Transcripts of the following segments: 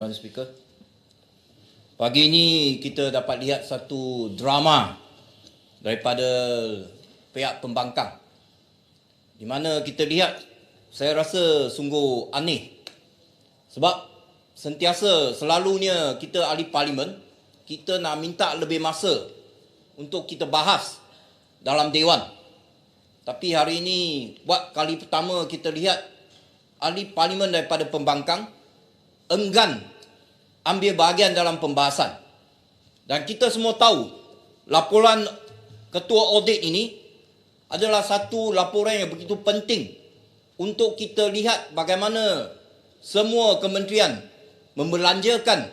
Tuan Speaker, pagi ini kita dapat lihat satu drama daripada pihak pembangkang, di mana kita lihat, saya rasa sungguh aneh, sebab selalunya kita ahli parlimen, kita nak minta lebih masa untuk kita bahas dalam Dewan. Tapi hari ini buat kali pertama kita lihat ahli parlimen daripada pembangkang enggan ambil bahagian dalam pembahasan. Dan kita semua tahu laporan ketua audit ini adalah satu laporan yang begitu penting untuk kita lihat bagaimana semua kementerian membelanjakan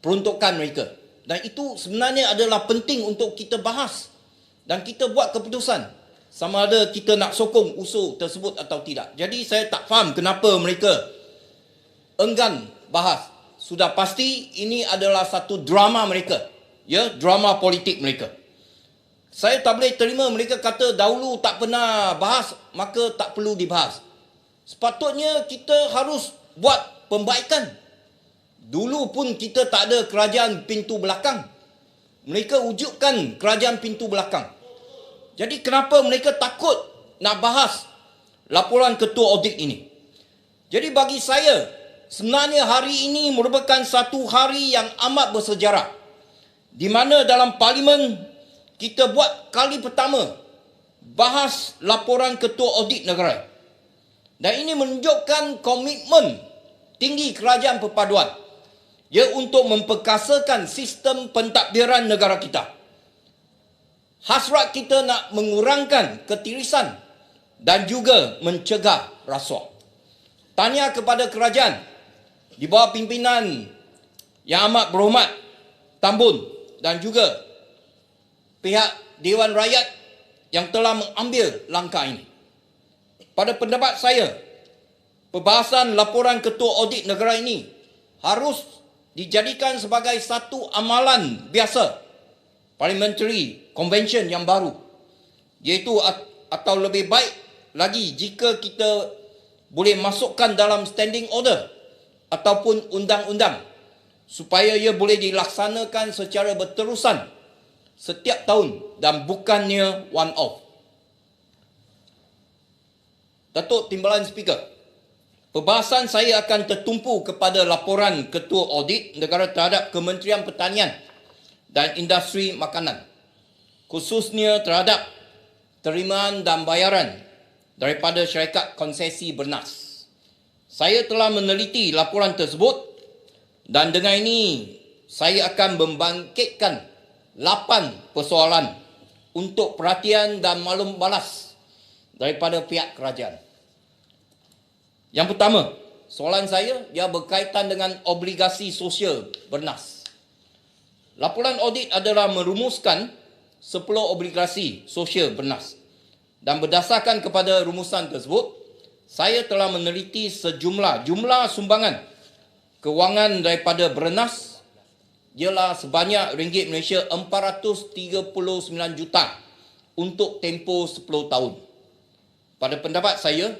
peruntukan mereka. Dan itu sebenarnya adalah penting untuk kita bahas dan kita buat keputusan sama ada kita nak sokong usul tersebut atau tidak. Jadi saya tak faham kenapa mereka enggan bahas. Sudah pasti ini adalah satu drama mereka, ya, drama politik mereka. Saya tak boleh terima mereka kata dahulu tak pernah bahas, maka tak perlu dibahas. Sepatutnya kita harus buat pembaikan. Dulu pun kita tak ada kerajaan pintu belakang. Mereka wujudkan kerajaan pintu belakang. Jadi kenapa mereka takut nak bahas laporan ketua audit ini? Jadi bagi saya, sebenarnya hari ini merupakan satu hari yang amat bersejarah, di mana dalam parlimen kita buat kali pertama bahas laporan ketua audit negara. Dan ini menunjukkan komitmen tinggi kerajaan perpaduan, ya, untuk memperkasakan sistem pentadbiran negara kita. Hasrat kita nak mengurangkan ketirisan dan juga mencegah rasuah. Tahniah kepada kerajaan di bawah pimpinan yang amat berhormat Tambun dan juga pihak Dewan Rakyat yang telah mengambil langkah ini. Pada pendapat saya, pembahasan laporan ketua audit negara ini harus dijadikan sebagai satu amalan biasa parliamentary convention yang baru, iaitu atau lebih baik lagi jika kita boleh masukkan dalam standing order ataupun undang-undang supaya ia boleh dilaksanakan secara berterusan setiap tahun dan bukannya one off. Datuk Timbalan Speaker, perbahasan saya akan tertumpu kepada laporan ketua audit negara terhadap Kementerian Pertanian dan Industri Makanan, khususnya terhadap terimaan dan bayaran daripada syarikat konsesi bernas. Saya telah meneliti laporan tersebut dan dengan ini saya akan membangkitkan 8 persoalan untuk perhatian dan maklum balas daripada pihak kerajaan. Yang pertama, soalan saya dia berkaitan dengan obligasi sosial bernas. Laporan audit adalah merumuskan 10 obligasi sosial bernas. Dan berdasarkan kepada rumusan tersebut, saya telah meneliti jumlah sumbangan kewangan daripada bernas ialah sebanyak ringgit Malaysia 439 juta untuk tempoh 10 tahun. Pada pendapat saya,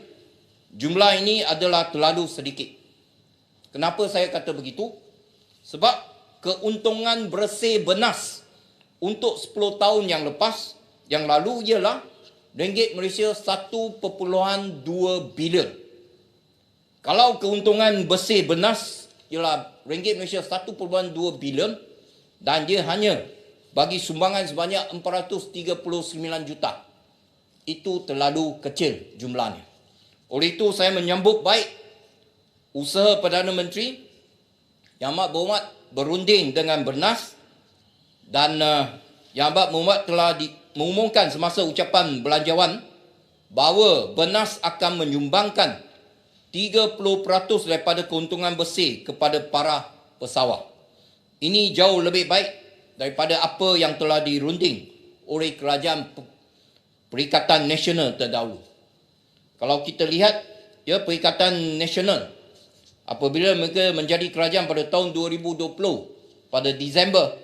jumlah ini adalah terlalu sedikit. Kenapa saya kata begitu? Sebab keuntungan bersih bernas untuk 10 tahun yang lalu ialah ringgit Malaysia 1.2 bilion. Kalau keuntungan bersih bernas ialah ringgit Malaysia 1.2 bilion dan dia hanya bagi sumbangan sebanyak 439 juta, itu terlalu kecil jumlahnya. Oleh itu saya menyambut baik usaha Perdana Menteri yang amat berhormat berunding dengan bernas dan yang amat berhormat telah mengumumkan semasa ucapan belanjawan bahawa bernas akan menyumbangkan 30% daripada keuntungan bersih kepada para pesawah. Ini jauh lebih baik daripada apa yang telah dirunding oleh kerajaan Perikatan Nasional terdahulu. Kalau kita lihat, ya, Perikatan Nasional apabila mereka menjadi kerajaan pada tahun 2020 pada Disember,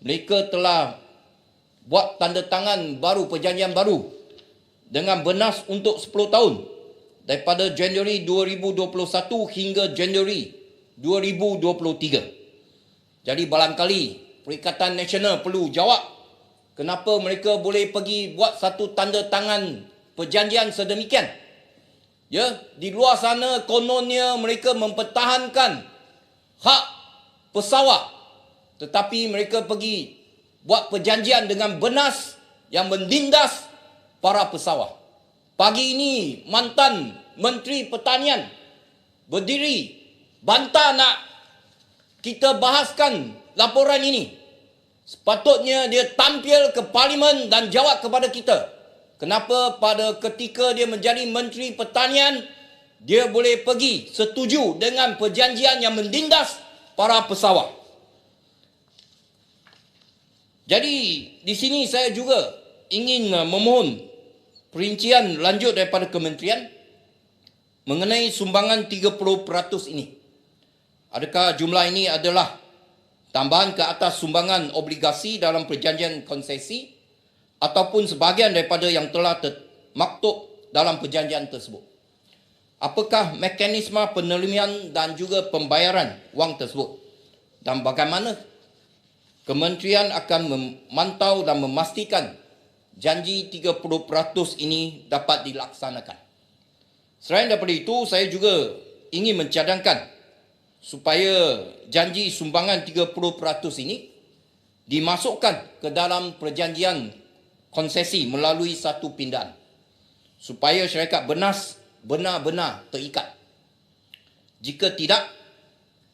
mereka telah buat tanda tangan baru, perjanjian baru dengan bernas untuk 10 tahun daripada Januari 2021 hingga Januari 2023. Jadi barangkali Perikatan Nasional perlu jawab kenapa mereka boleh pergi buat satu tanda tangan perjanjian sedemikian. Ya, di luar sana kononnya mereka mempertahankan hak pesawat, tetapi mereka pergi buat perjanjian dengan bernas yang menindas para pesawat. Pagi ini mantan Menteri Pertanian berdiri bantah nak kita bahaskan laporan ini. Sepatutnya dia tampil ke Parlimen dan jawab kepada kita. Kenapa pada ketika dia menjadi Menteri Pertanian, dia boleh pergi setuju dengan perjanjian yang menindas para pesawat. Jadi di sini saya juga ingin memohon perincian lanjut daripada kementerian mengenai sumbangan 30% ini. Adakah jumlah ini adalah tambahan ke atas sumbangan obligasi dalam perjanjian konsesi ataupun sebahagian daripada yang telah maktub dalam perjanjian tersebut? Apakah mekanisme penerimaan dan juga pembayaran wang tersebut? Dan bagaimana kementerian akan memantau dan memastikan janji 30% ini dapat dilaksanakan? Selain daripada itu, saya juga ingin mencadangkan supaya janji sumbangan 30% ini dimasukkan ke dalam perjanjian konsesi melalui satu pindahan, supaya syarikat bernas benar-benar terikat. Jika tidak,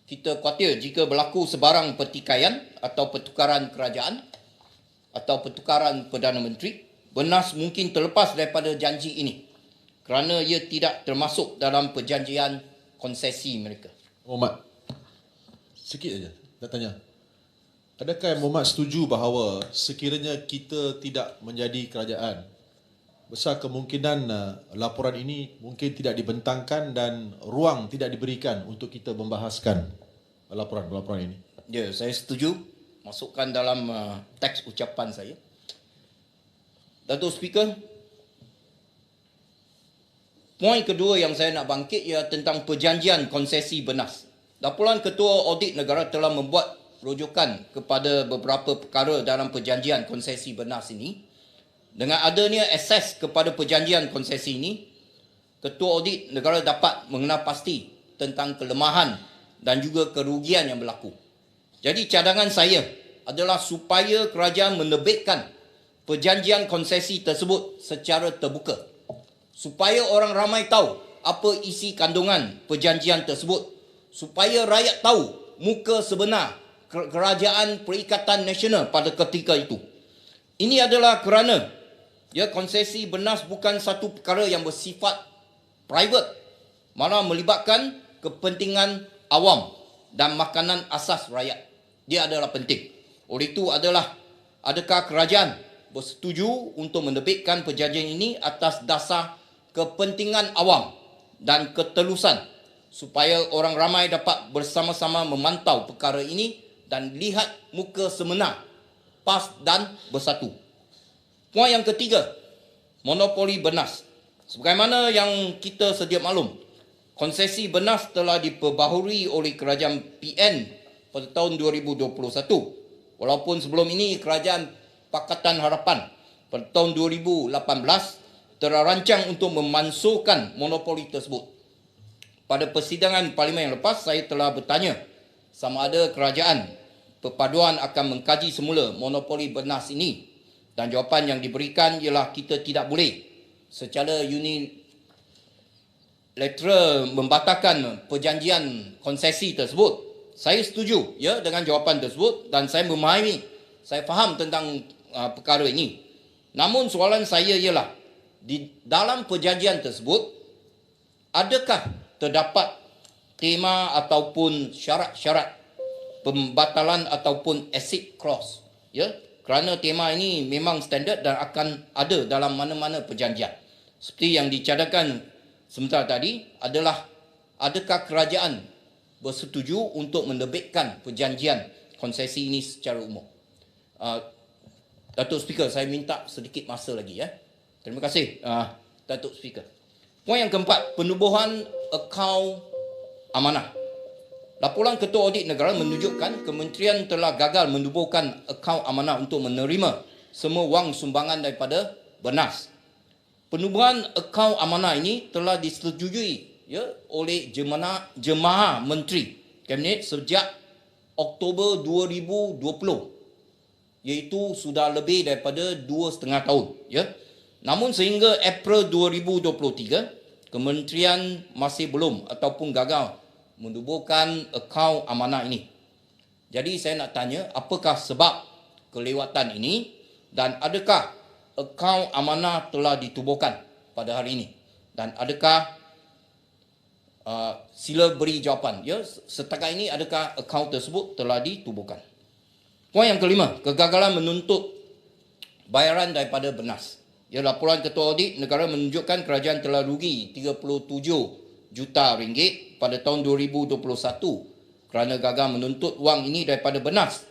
kita khawatir jika berlaku sebarang pertikaian atau pertukaran kerajaan atau pertukaran Perdana Menteri, bernas mungkin terlepas daripada janji ini kerana ia tidak termasuk dalam perjanjian konsesi mereka. Muhammad, sikit saja nak tanya. Adakah Muhammad setuju bahawa sekiranya kita tidak menjadi kerajaan, besar kemungkinan laporan ini mungkin tidak dibentangkan dan ruang tidak diberikan untuk kita membahaskan laporan ini? Ya, saya setuju. Masukkan dalam teks ucapan saya. Datuk Speaker, poin kedua yang saya nak bangkit ialah tentang perjanjian konsesi bernas. Laporan Ketua Audit Negara telah membuat rujukan kepada beberapa perkara dalam perjanjian konsesi bernas ini. Dengan adanya akses kepada perjanjian konsesi ini, Ketua Audit Negara dapat mengenal pasti tentang kelemahan dan juga kerugian yang berlaku. Jadi cadangan saya adalah supaya kerajaan menerbitkan perjanjian konsesi tersebut secara terbuka, supaya orang ramai tahu apa isi kandungan perjanjian tersebut, supaya rakyat tahu muka sebenar kerajaan Perikatan Nasional pada ketika itu. Ini adalah kerana konsesi bernas bukan satu perkara yang bersifat private, malah melibatkan kepentingan awam dan makanan asas rakyat. Dia adalah penting. Oleh itu adakah kerajaan bersetuju untuk menerbitkan perjanjian ini atas dasar kepentingan awam dan ketelusan, supaya orang ramai dapat bersama-sama memantau perkara ini dan lihat muka sebenar, PAS dan bersatu. Poin yang ketiga, monopoli bernas. Sebagaimana yang kita sedia maklum, konsesi bernas telah diperbaharui oleh kerajaan PN pada tahun 2021. Walaupun sebelum ini kerajaan Pakatan Harapan pada tahun 2018 terancang untuk memansuhkan monopoli tersebut. Pada persidangan parlimen yang lepas, saya telah bertanya sama ada kerajaan perpaduan akan mengkaji semula monopoli bernas ini, dan jawapan yang diberikan ialah kita tidak boleh secara unilateral membatalkan perjanjian konsesi tersebut. Saya setuju dengan jawapan tersebut dan saya memahami, saya faham tentang perkara ini. Namun soalan saya ialah, di dalam perjanjian tersebut adakah terdapat tema ataupun syarat-syarat pembatalan ataupun exit clause? Kerana tema ini memang standard dan akan ada dalam mana-mana perjanjian. Seperti yang dicadangkan sebentar tadi adalah, adakah kerajaan bersetuju untuk menerbitkan perjanjian konsesi ini secara umum? Datuk Speaker, saya minta sedikit masa lagi. Terima kasih, Datuk Speaker. Poin yang keempat, penubuhan akaun amanah. Laporan Ketua Audit Negara menunjukkan kementerian telah gagal menubuhkan akaun amanah untuk menerima semua wang sumbangan daripada BENAS. Penubuhan akaun amanah ini telah disetujui oleh Jemaah Menteri Kabinet sejak Oktober 2020, iaitu sudah lebih daripada 2,5 tahun. Namun sehingga April 2023, kementerian masih belum ataupun gagal menubuhkan akaun amanah ini. Jadi saya nak tanya, apakah sebab kelewatan ini dan adakah akaun amanah telah ditubuhkan pada hari ini? Dan adakah sila beri jawapan. Setakat ini adakah akaun tersebut telah ditubuhkan? Poin yang kelima, kegagalan menuntut bayaran daripada BENAS. Laporan Ketua Audit Negara menunjukkan kerajaan telah rugi 37 juta ringgit pada tahun 2021 kerana gagal menuntut wang ini daripada BENAS,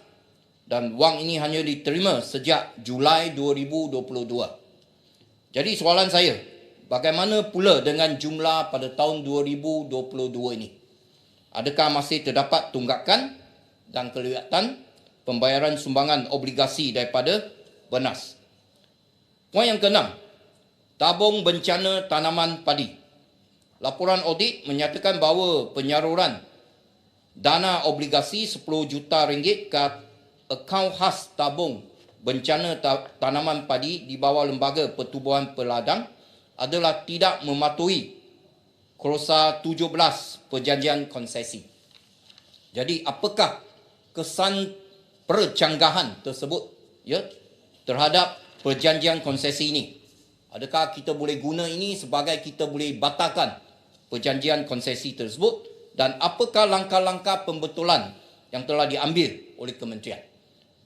dan wang ini hanya diterima sejak Julai 2022. Jadi soalan saya, bagaimana pula dengan jumlah pada tahun 2022 ini? Adakah masih terdapat tunggakan dan kelewatan pembayaran sumbangan obligasi daripada BENAS? Poin yang keenam, tabung bencana tanaman padi. Laporan audit menyatakan bahawa penyaluran dana obligasi 10 juta ringgit ke akaun khas tabung bencana tanaman padi di bawah Lembaga Pertubuhan Peladang adalah tidak mematuhi Klausa 17 Perjanjian Konsesi. Jadi apakah kesan percanggahan tersebut terhadap perjanjian konsesi ini? Adakah kita boleh guna ini sebagai kita boleh batalkan perjanjian konsesi tersebut, dan apakah langkah-langkah pembetulan yang telah diambil oleh kementerian?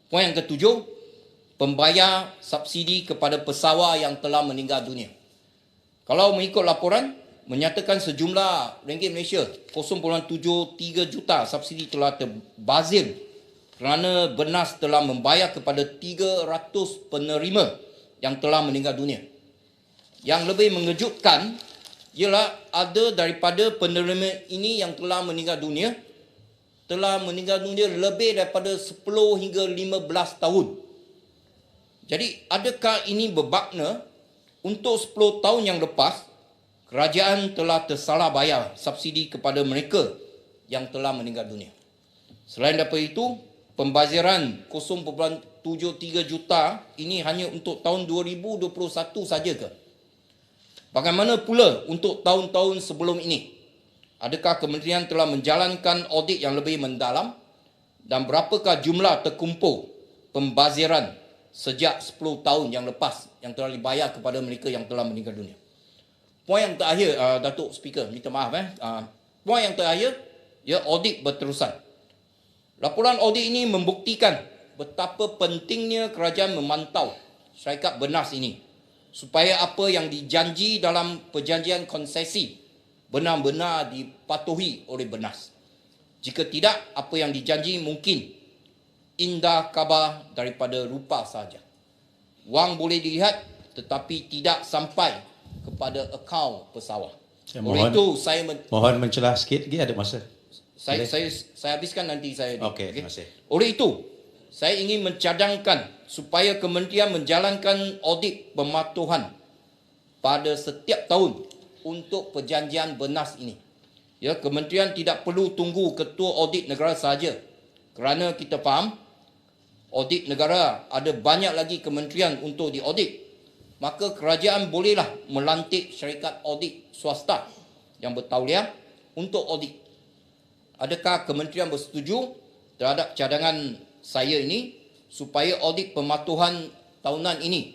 Poin yang ketujuh, pembayar subsidi kepada pesawar yang telah meninggal dunia. Kalau mengikut laporan, menyatakan sejumlah ringgit Malaysia 0.73 juta subsidi telah terbazir kerana BENAS telah membayar kepada 300 penerima yang telah meninggal dunia. Yang lebih mengejutkan ialah ada daripada penerima ini yang telah meninggal dunia lebih daripada 10 hingga 15 tahun. Jadi adakah ini bermakna untuk 10 tahun yang lepas kerajaan telah tersalah bayar subsidi kepada mereka yang telah meninggal dunia? Selain daripada itu, pembaziran 0.73 juta ini hanya untuk tahun 2021 saja ke? Bagaimana pula untuk tahun-tahun sebelum ini? Adakah kementerian telah menjalankan audit yang lebih mendalam? Dan berapakah jumlah terkumpul pembaziran sejak 10 tahun yang lepas yang telah dibayar kepada mereka yang telah meninggal dunia? Poin yang terakhir, Datuk Speaker, minta maaf. Poin yang terakhir, audit berterusan. Laporan audit ini membuktikan betapa pentingnya kerajaan memantau syarikat BENAS ini, supaya apa yang dijanji dalam perjanjian konsesi benar-benar dipatuhi oleh BENAS. Jika tidak, apa yang dijanji mungkin indah kabar daripada rupa saja. Wang boleh dilihat tetapi tidak sampai kepada akaun pesawar. Oleh itu saya mohon mencelah sikit lagi, ada masa. Saya habiskan nanti saya. Okey, terima kasih. Oleh itu, saya ingin mencadangkan supaya kementerian menjalankan audit pematuhan pada setiap tahun untuk perjanjian BENAS ini. Kementerian tidak perlu tunggu Ketua Audit Negara sahaja, kerana kita faham audit negara ada banyak lagi kementerian untuk diaudit. Maka kerajaan bolehlah melantik syarikat audit swasta yang bertauliah untuk audit. Adakah kementerian bersetuju terhadap cadangan saya ini supaya audit pematuhan tahunan ini,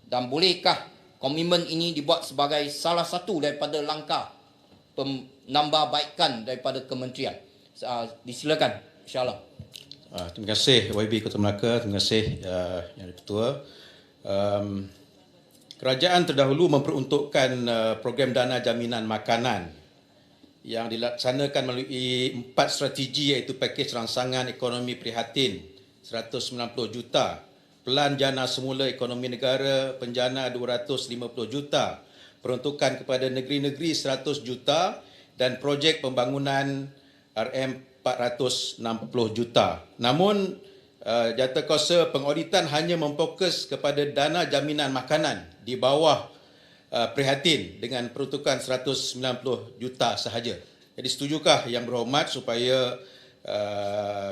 dan bolehkah komitmen ini dibuat sebagai salah satu daripada langkah penambahbaikan daripada kementerian? Disilakan, insyaAllah. Terima kasih YB Kota Melaka, terima kasih Yang Ketua. Kerajaan terdahulu memperuntukkan program dana jaminan makanan yang dilaksanakan melalui 4 strategi, iaitu pakej rangsangan ekonomi prihatin 190 juta, pelan jana semula ekonomi negara penjana 250 juta, peruntukan kepada negeri-negeri 100 juta, dan projek pembangunan RM460 juta. Namun Jawatankuasa Pengauditan hanya memfokus kepada dana jaminan makanan di bawah prihatin dengan peruntukan 190 juta sahaja. Jadi setujukah Yang Berhormat supaya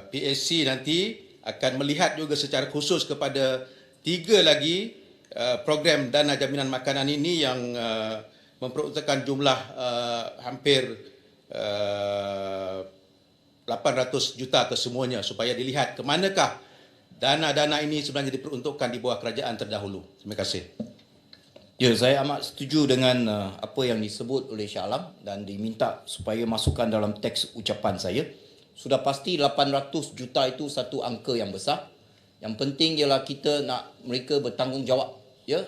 PSC nanti akan melihat juga secara khusus kepada 3 lagi program dana jaminan makanan ini yang memperuntukkan jumlah hampir 800 juta kesemuanya supaya dilihat ke manakah dana-dana ini sebenarnya diperuntukkan di bawah kerajaan terdahulu. Terima kasih. Ya, saya amat setuju dengan apa yang disebut oleh Shah Alam dan diminta supaya masukkan dalam teks ucapan saya. Sudah pasti 800 juta itu satu angka yang besar. Yang penting ialah kita nak mereka bertanggungjawab. Ya,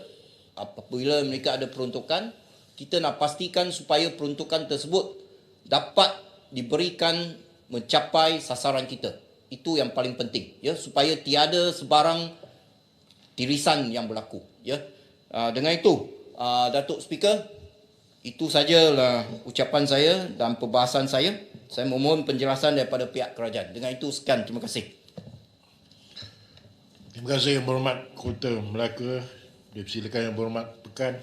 apabila mereka ada peruntukan, kita nak pastikan supaya peruntukan tersebut dapat diberikan mencapai sasaran kita. Itu yang paling penting, ya, supaya tiada sebarang tirisan yang berlaku, ya. Dengan itu, Datuk Speaker, itu sajalah ucapan saya dan perbahasan saya. Saya memohon penjelasan daripada pihak kerajaan. Dengan itu sekian, terima kasih. Terima kasih Yang Berhormat Kota Melaka. Dipersilakan Yang Berhormat Pekan.